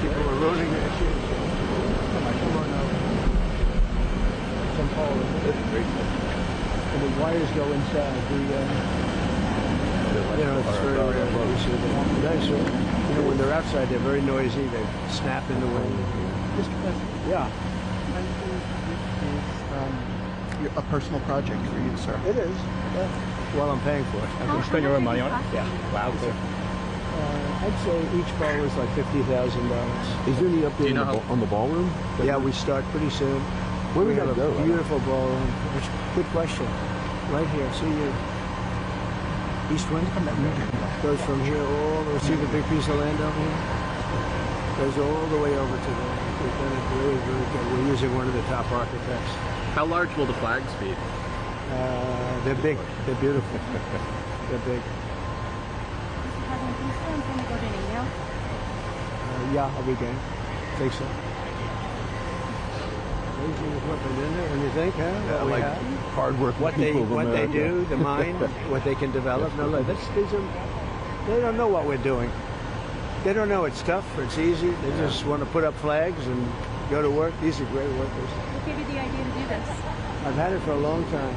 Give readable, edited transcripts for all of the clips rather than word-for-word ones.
People are ruining their shoes. Come on over. Some pole. And the wires go inside. You know, it's very rare that you see them. Nice. You know, when they're outside, they're very noisy. They snap in the wind. Mr. President. Yeah. Is a personal project for you, sir. It is. Yeah. Well, I'm paying for it. I can spend your own money on it? Yeah. Wow. Okay. I'd say each bowl is like $50,000. Is there any update on the ballroom? Yeah, we start pretty soon. Where we have gotta a go? beautiful ballroom. Good question. Right here. See you. East wind goes from here all. See the big piece of land over here? Goes all the way over to there. We've done it very, very good. We're using one of the top architects. How large will the flags be? They're big. They're beautiful. They're big. Yeah, I'll be game. Think so. And you think, huh? Yeah, like hard work. What they do, the mind, what they can develop. No, look, they don't know what we're doing. They don't know it's tough or it's easy. They just want to put up flags and go to work. These are great workers. What gave you the idea to do this? I've had it for a long time.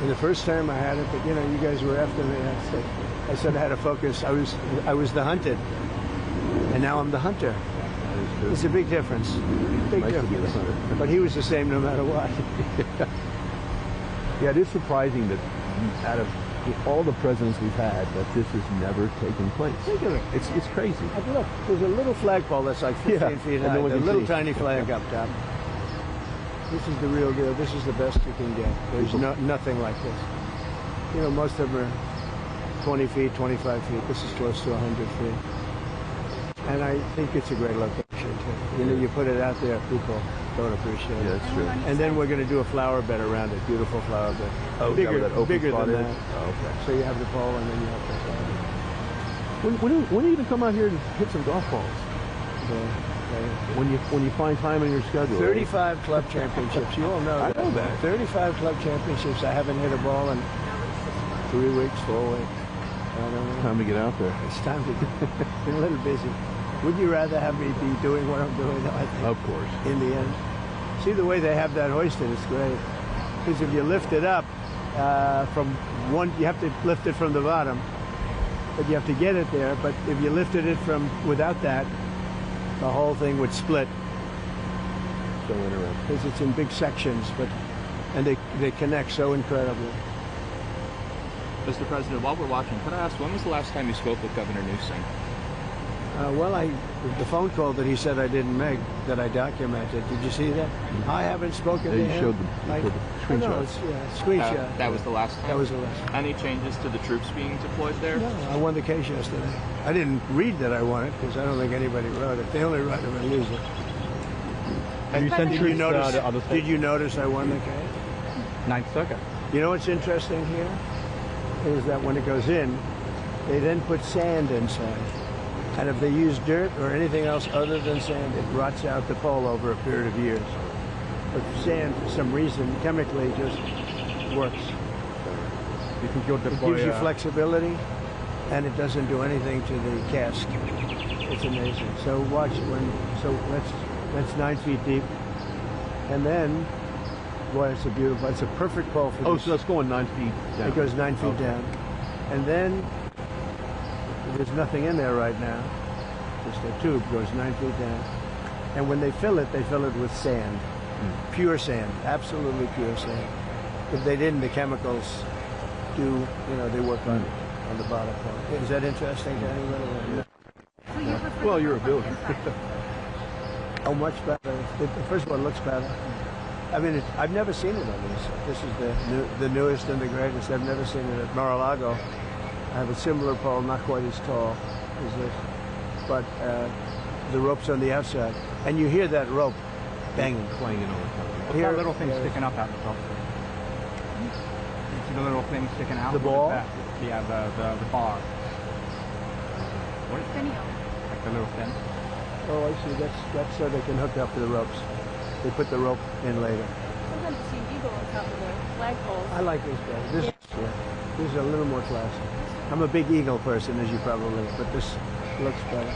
The first time I had it, but you know, you guys were after me. I said I had to focus. I was the hunted, and now I'm the hunter. It's a big difference. Big difference. But he was the same no matter what. Yeah, it is surprising that out of all the presidents we've had, that this has never taken place. Think of it. It's crazy. Look, there's a little flagpole that's like 15 feet high. A little tiny flag up top. This is the real deal. This is the best you can get. There's nothing like this. You know, most of them are 20 feet, 25 feet. This is close to 100 feet. And I think it's a great location, too. You know, you put it out there, people don't appreciate it. Yeah, that's true. And then we're going to do a flower bed around it, beautiful flower bed. Oh, bigger, that open bigger spot than is? that. Oh, okay. So you have the pole and then you have the flower. When are you going to come out here and hit some golf balls? When you find time in your schedule. 35 club championships. You all know that. I know that. 35 club championships. I haven't hit a ball in 3 weeks, 4 weeks. I don't know. Time to get out there. It's time to get been a little busy. Would you rather have me be doing what I'm doing? I think. Of course. In the end. See the way they have that hoisted, it's great. Because if you lift it up from one, you have to lift it from the bottom. But you have to get it there. But if you lifted it from without that, the whole thing would split. So interesting. Because it's in big sections, and they connect so incredibly. Mr. President, while we're watching, could I ask, when was the last time you spoke with Governor Newsom? Well, the phone call that he said I didn't make, that I documented. Did you see that? I haven't spoken to him. You showed the screenshot. No, it's screenshot. That was the last time? That was the last time. Any changes to the troops being deployed there? No, I won the case yesterday. I didn't read that I won it because I don't think anybody wrote it. They only write it when they lose it. And you sent did you notice I won the case? Ninth Circuit. You know what's interesting here? Is that when it goes in, they then put sand inside. And if they use dirt or anything else other than sand, it rots out the pole over a period of years. But sand, for some reason, chemically just works. It gives you flexibility, and it doesn't do anything to the cask. It's amazing. So watch so that's 9 feet deep. And then, boy, it's a perfect pole for this. So it's going 9 feet down. It goes 9 feet down. And then, there's nothing in there right now. Just a tube goes 9 feet down. And when they fill it with sand. Pure sand. Absolutely pure sand. If they didn't, the chemicals they work on the bottom part. Is that interesting to anybody? Well, you're a builder. Oh, much better. First of all, it looks better. I mean, I've never seen it on this. This is the newest and the greatest. I've never seen it at Mar-a-Lago. I have a similar pole, not quite as tall as this, but the rope's on the outside, and you hear that rope banging, Clanging all the time. What's that little thing sticking up out of the top? See the little thing sticking out? The ball? Yeah, the bar. What is finial? Like the little fin. Oh, I see. That's so they can hook up to the ropes. They put the rope in later. Sometimes you see an eagle on top of the flagpoles. I like this guy. This is a little more classy. I'm a big eagle person, as you probably, but this looks better.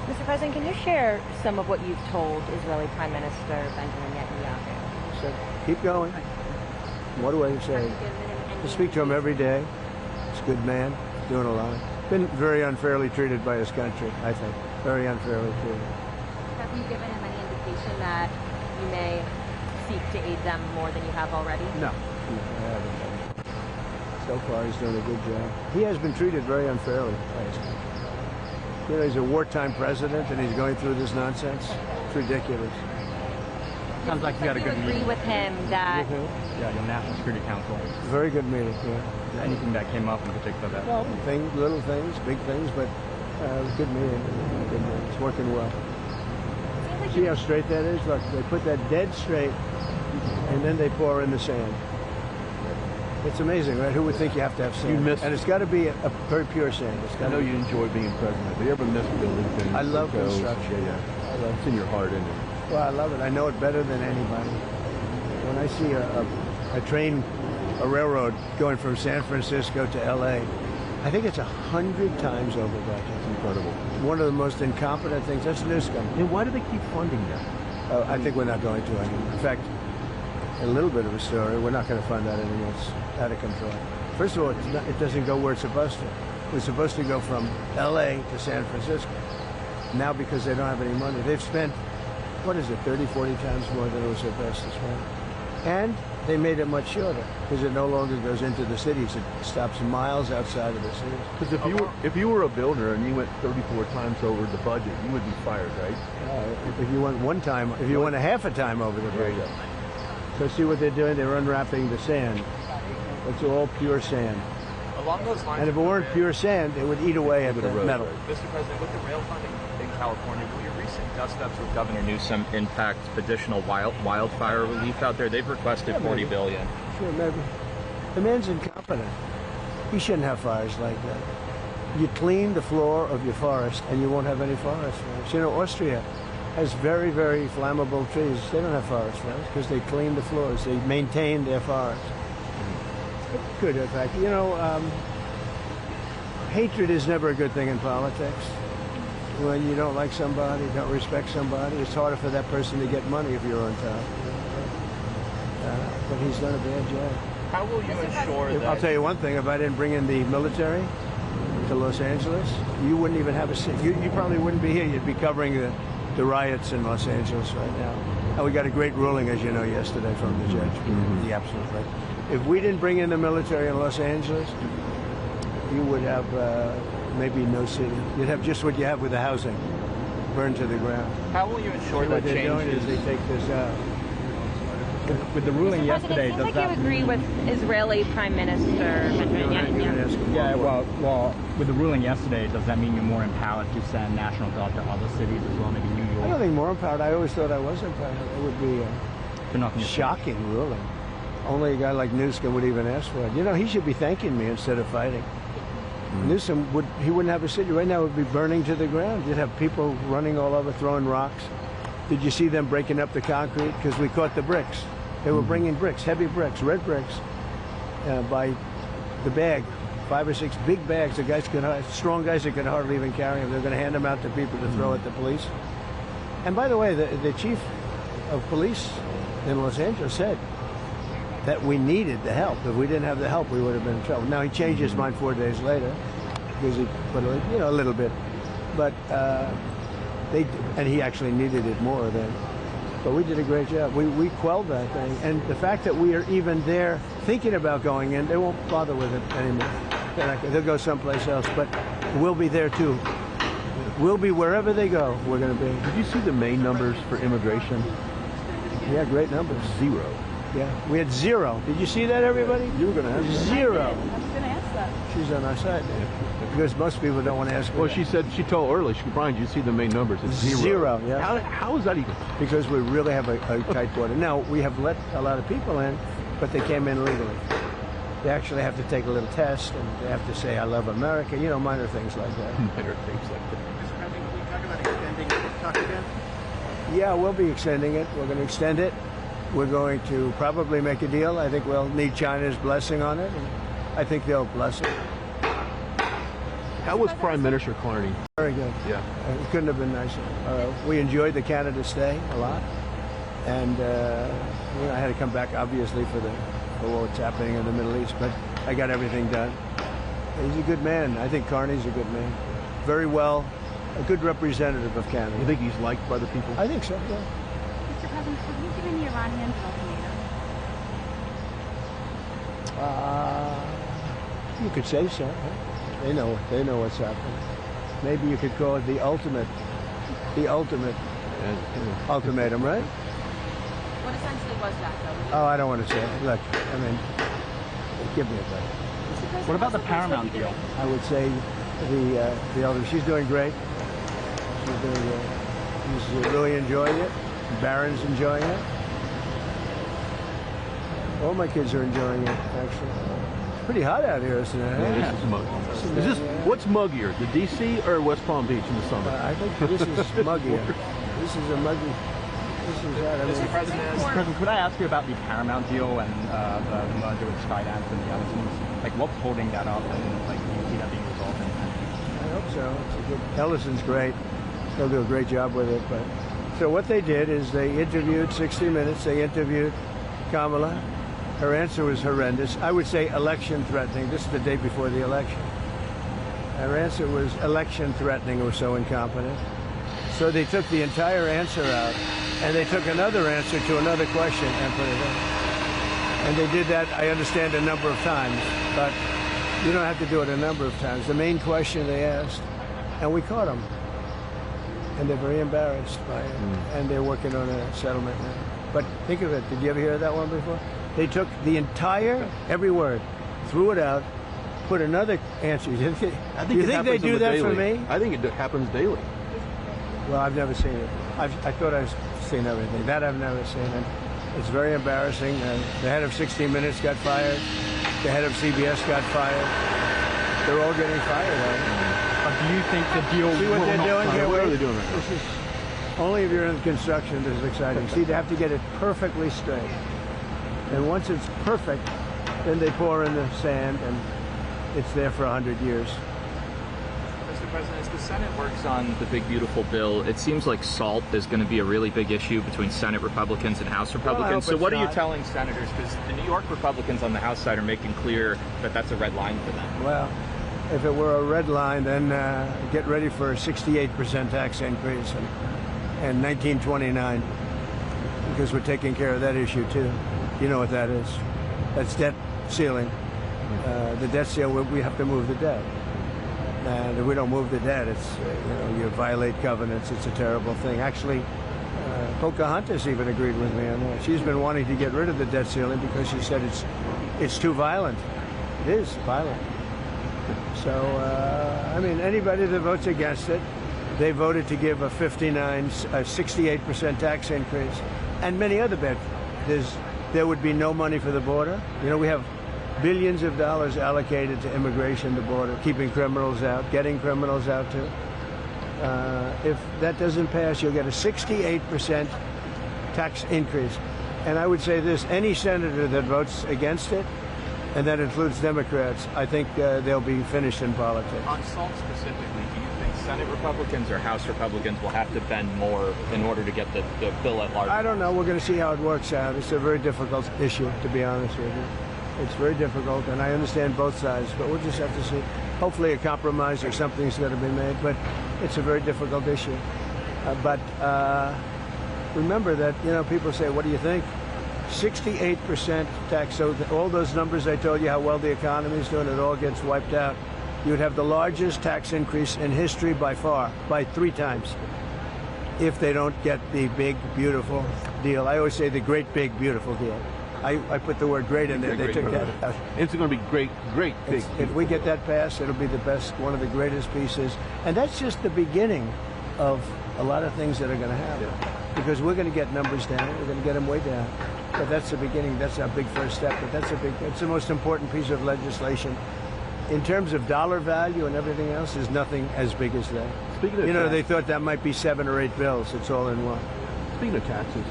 Mr. President, can you share some of what you've told Israeli Prime Minister Benjamin Netanyahu? So keep going. What do I say? I speak to him every day. He's a good man, doing a lot. Been very unfairly treated by his country, I think. Very unfairly treated. Have you given him any indication that you may seek to aid them more than you have already? No, I haven't. So far, he's doing a good job. He has been treated very unfairly by his country. You know, he's a wartime president, and he's going through this nonsense. It's ridiculous. Sounds like you got a good agree meeting. with him that With who? Yeah, your National Security Council. Very good meeting, yeah. Anything that came up in particular that? Well, things, little things, big things, but good meeting. Good meeting. It's working well. See how straight that is? Look, they put that dead straight, and then they pour in the sand. It's amazing, right? Who would think you have to have sand? You miss- And it's got to be a very pure sand. It's I got know to you enjoy being president. Do you ever miss Burlington? I love Goes? construction. Yeah. I love It's in your heart, isn't it? Well, I love it. I know it better than anybody. When I see a train, a railroad going from San Francisco to L.A., I think it's 100 times over budget. It's incredible. One of the most incompetent things. That's Newscomb. And why do they keep funding that? I think we're not going to anymore. In fact, a little bit of a story. We're not going to fund that anymore. It's out of control. First of all, it doesn't go where it's supposed to. It's supposed to go from L.A. to San Francisco. Now, because they don't have any money, they've spent, 30, 40 times more than it was supposed to spend. And they made it much shorter because it no longer goes into the cities. It stops miles outside of the cities. Because if you were a builder and you went 34 times over the budget, you would be fired, right? If you went one time, if you went a half a time over the There you budget. go. So see what they're doing? They're unwrapping the sand. It's all pure sand. Along those lines, And if it weren't pure sand, it would eat away at the erode, metal. right. Mr. President, with the rail funding in California, will your recent dust-ups with Governor Newsom impact additional wildfire relief out there? They've requested Yeah, $40 maybe. billion. Sure, maybe. The man's incompetent. He shouldn't have fires like that. You clean the floor of your forest and you won't have any forest fires. You know, Austria has very, very flammable trees. They don't have forest fires because they clean the floors. They maintain their forests. Good, in fact. You know, hatred is never a good thing in politics. When you don't like somebody, don't respect somebody, it's harder for that person to get money if you're on top. But he's done a bad job. How will you ensure that... I'll tell you one thing, if I didn't bring in the military to Los Angeles, you wouldn't even have a seat. You probably wouldn't be here. You'd be covering the riots in Los Angeles right now. And we got a great ruling, as you know, yesterday from the judge. The absolute right. If we didn't bring in the military in Los Angeles, you would have maybe no city. You'd have just what you have with the housing, burned to the ground. How will you ensure What that they're doing is changes... they take this out. With the ruling Mr. yesterday, President, it does seems like that... you agree with Israeli Prime Minister Benjamin Netanyahu. Yeah, well, with the ruling yesterday, does that mean you're more empowered to send National Guard to other cities as well, maybe New I York? don't think more empowered. I always thought I was empowered. It would be They're not a gonna- shocking ruling. Only a guy like Newsom would even ask for it. You know, he should be thanking me instead of fighting. Newsom wouldn't have a city. Right now it would be burning to the ground. You'd have people running all over, throwing rocks. Did you see them breaking up the concrete? Because we caught the bricks. They were bringing bricks, heavy bricks, red bricks, by the bag. 5 or 6 big bags. The guys strong guys that could hardly even carry them. They're going to hand them out to people to throw at the police. And by the way, the chief of police in Los Angeles said that we needed the help. If we didn't have the help, we would have been in trouble. Now he changed his mind 4 days later because he put a little bit, but and he actually needed it more then. But we did a great job. We quelled that thing, and the fact that we are even there thinking about going in, they won't bother with it anymore. They'll go someplace else, but we'll be there too. We'll be wherever they go. We're going to be. Did you see the main numbers for immigration? Yeah, great numbers. 0. Yeah, we had 0. Did you see that, everybody? You were going to have 0. I was going to ask that. She's on our side because most people don't want to ask. Well, she told earlier, Brian, did you see the main numbers? It's 0. 0, yeah. How is that even? Because we really have a tight border. Now, we have let a lot of people in, but they came in legally. They actually have to take a little test, and they have to say, I love America, minor things like that. Minor things like that. Mr. President, can you talk about extending TikTok again? Yeah, we'll be extending it. We're going to extend it. We're going to probably make a deal. I think we'll need China's blessing on it, and I think they'll bless it. How was Prime Minister Carney? Very good. Yeah. It couldn't have been nicer. We enjoyed the Canada stay a lot, and I had to come back obviously for what's happening in the Middle East, but I got everything done. He's a good man. I think Carney's a good man. Very well, a good representative of Canada. You think he's liked by the people? I think so. Yeah. Mr. President, have you given the Iranians an ultimatum? You could say so. They know what's happening. Maybe you could call it the ultimate ultimatum, right? What essentially was that, though? Oh, I don't want to say it. Look, I mean, give me a break. What about the Paramount deal? I would say the elder. She's doing great. She's doing great. She's really enjoying it. Barron's enjoying it. All my kids are enjoying it, actually. It's pretty hot out here, isn't it? Yeah, this is muggy. What's muggier, the DC or West Palm Beach in the summer? I think this is muggier. This is a muggy. This is that. I mean, Mr. President, could I ask you about the Paramount deal and the merger with Skydance and the Ellisons? Like, what's holding that up, and like, do you see that being resolved? I hope so. It's a good. Ellison's great. They'll do a great job with it. But so what they did is they interviewed 60 Minutes. They interviewed Kamala. Her answer was horrendous. I would say election threatening. This is the day before the election. Her answer was election threatening or so incompetent. So they took the entire answer out, and they took another answer to another question and put it in. And they did that, I understand, a number of times, but you don't have to do it a number of times. The main question they asked, and we caught them. And they're very embarrassed by it, and they're working on a settlement now. But think of it, did you ever hear that one before? They took the entire, every word, threw it out, put another answer. You think they do that for me? I think it happens daily. Well, I've never seen it. I thought I've seen everything. That I've never seen. And it's very embarrassing. The head of 60 Minutes got fired. The head of CBS got fired. They're all getting fired. Do you think the deal See what will they're not doing here? What are they doing right now? This is only if you're in construction. This is exciting. See, they have to get it perfectly straight. And once it's perfect, then they pour in the sand, and it's there for 100 years. Mr. President, as the Senate works on the big, beautiful bill, it seems like SALT is going to be a really big issue between Senate Republicans and House Republicans. So what are you telling senators? Because the New York Republicans on the House side are making clear that that's a red line for them. Well, if it were a red line, then get ready for a 68% tax increase in 1929, because we're taking care of that issue, too. You know what that is. That's debt ceiling. The debt ceiling, we have to move the debt. And if we don't move the debt, it's you violate covenants. It's a terrible thing. Actually, Pocahontas even agreed with me on that. She's been wanting to get rid of the debt ceiling because she said it's too violent. It is violent. So I mean, anybody that votes against it, they voted to give a 68% tax increase, and many other bad. There would be no money for the border. You know, we have billions of dollars allocated to immigration, the border, keeping criminals out, getting criminals out too. If that doesn't pass, you'll get a 68% tax increase. And I would say this, any senator that votes against it, and that includes Democrats, I think they'll be finished in politics. On SALT specifically, do you think Senate Republicans or House Republicans will have to bend more in order to get the bill at large? I don't know. We're going to see how it works out. It's a very difficult issue, to be honest with you. It's very difficult, and I understand both sides, but we'll just have to see. Hopefully a compromise or something's going to be made, but it's a very difficult issue. But remember that, people say, what do you think? 68% tax, so all those numbers I told you, how well the economy is doing, it all gets wiped out. You would have the largest tax increase in history by far, by 3 times, if they don't get the big, beautiful deal. I always say the great, big, beautiful deal. I put the word great in there. They took that out. It's going to be great, big. If we get that passed, it'll be the best, one of the greatest pieces. And that's just the beginning of a lot of things that are going to happen. Because we're going to get numbers down. We're going to get them way down. But that's the beginning. That's a big first step. But it's the most important piece of legislation. In terms of dollar value and everything else, there's nothing as big as that. Speaking of they thought that might be 7 or 8 bills. It's all in one. Speaking of taxes,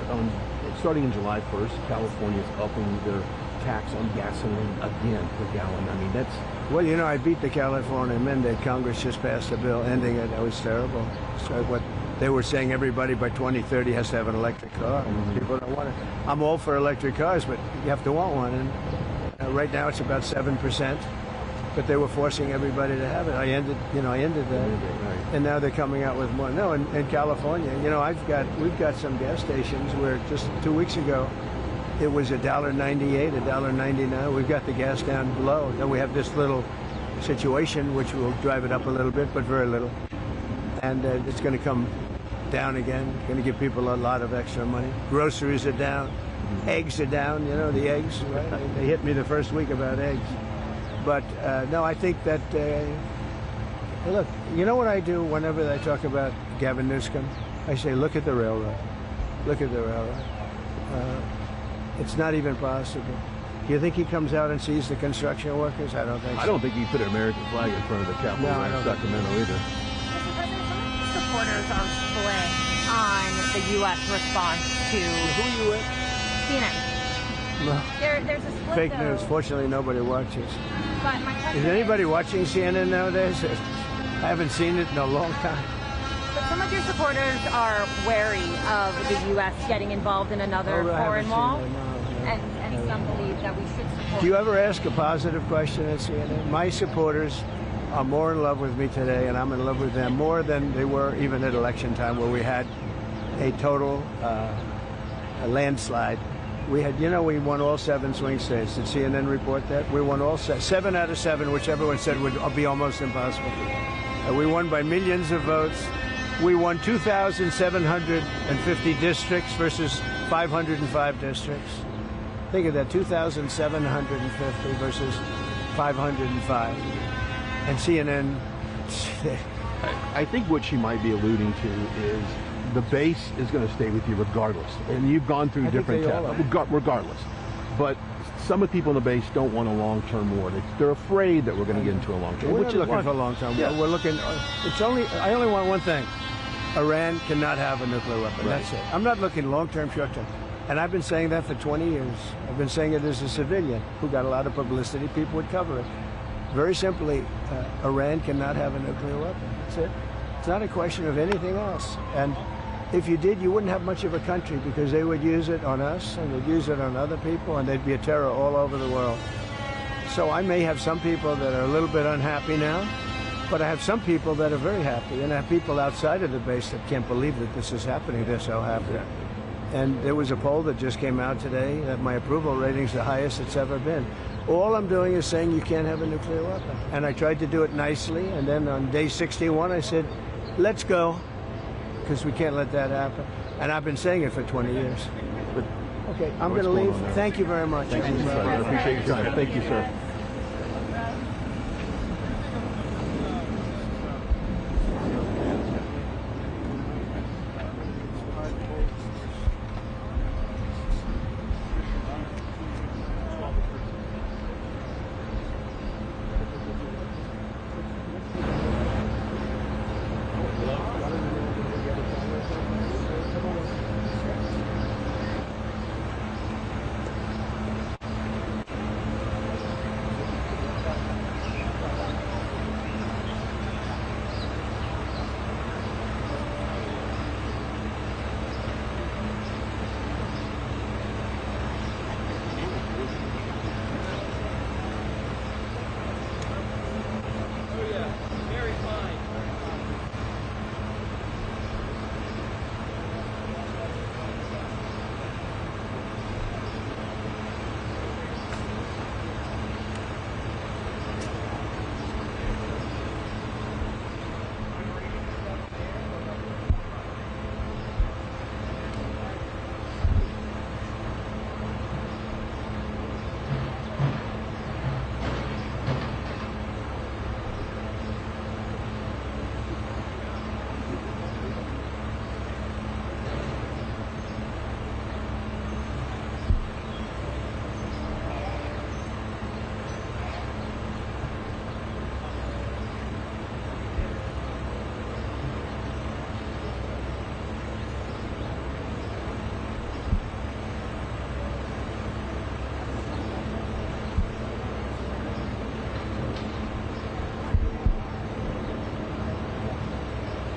starting in July 1st, California is upping their tax on gasoline again per gallon. I mean, that's Well, you know, I beat the California mandate. Congress just passed a bill ending it. That was terrible. So what they were saying, everybody by 2030 has to have an electric car. People don't want it. I'm all for electric cars, but you have to want one. And right now it's about 7%. But they were forcing everybody to have it. I ended that. And now they're coming out with more. No, in California, you know, we've got some gas stations where just 2 weeks ago, it was $1.98, $1.99. We've got the gas down below. Then we have this little situation which will drive it up a little bit, but very little. And it's going to come down again. It's going to give people a lot of extra money. Groceries are down. Eggs are down. You know, the eggs, right? They hit me the first week about eggs. But no, I think that, look, you know what I do whenever I talk about Gavin Newsom? I say, look at the railroad. Look at the railroad. It's not even possible. Do you think he comes out and sees the construction workers? I don't think so. I don't think he put an American flag in front of the Capitol in Sacramento either. Mr. President, some of the supporters are split on the U.S. response to Who are you with? CNN. No. There's a split, Fake though. news. Fortunately, nobody watches. But my question Is anybody watching CNN nowadays? I haven't seen it in a long time. But some of your supporters are wary of the U.S. getting involved in another foreign wall, and some believe that we should support. Do you ever ask a positive question at CNN? My supporters are more in love with me today, and I'm in love with them more than they were even at election time, where we had a total a landslide. We had, you know, we won all 7 swing states. Did CNN report that? We won all 7 out of 7, which everyone said would be almost impossible. We won by millions of votes. We won 2,750 districts versus 505 districts. Think of that, 2,750 versus 505. And CNN, I think what she might be alluding to is the base is going to stay with you regardless. And you've gone through different tests, regardless. But some of the people in the base don't want a long-term war. They're afraid that we're going to get into a long-term war. We're not looking for a long-term war. We're looking, I only want one thing. Iran cannot have a nuclear weapon. Right. That's it. I'm not looking long-term, short-term. And I've been saying that for 20 years. I've been saying it as a civilian who got a lot of publicity. People would cover it. Very simply, Iran cannot have a nuclear weapon. That's it. It's not a question of anything else. And if you did, you wouldn't have much of a country, because they would use it on us and they'd use it on other people, and there'd be a terror all over the world. So I may have some people that are a little bit unhappy now, but I have some people that are very happy, and I have people outside of the base that can't believe that this is happening. They're so happy. And there was a poll that just came out today that my approval rating's the highest it's ever been. All I'm doing is saying you can't have a nuclear weapon. And I tried to do it nicely, and then on day 61 I said, let's go, because we can't let that happen. And I've been saying it for 20 years. But, okay, I'm going to leave. Thank you very much. Thank you, sir. I appreciate your time. Thank you, sir.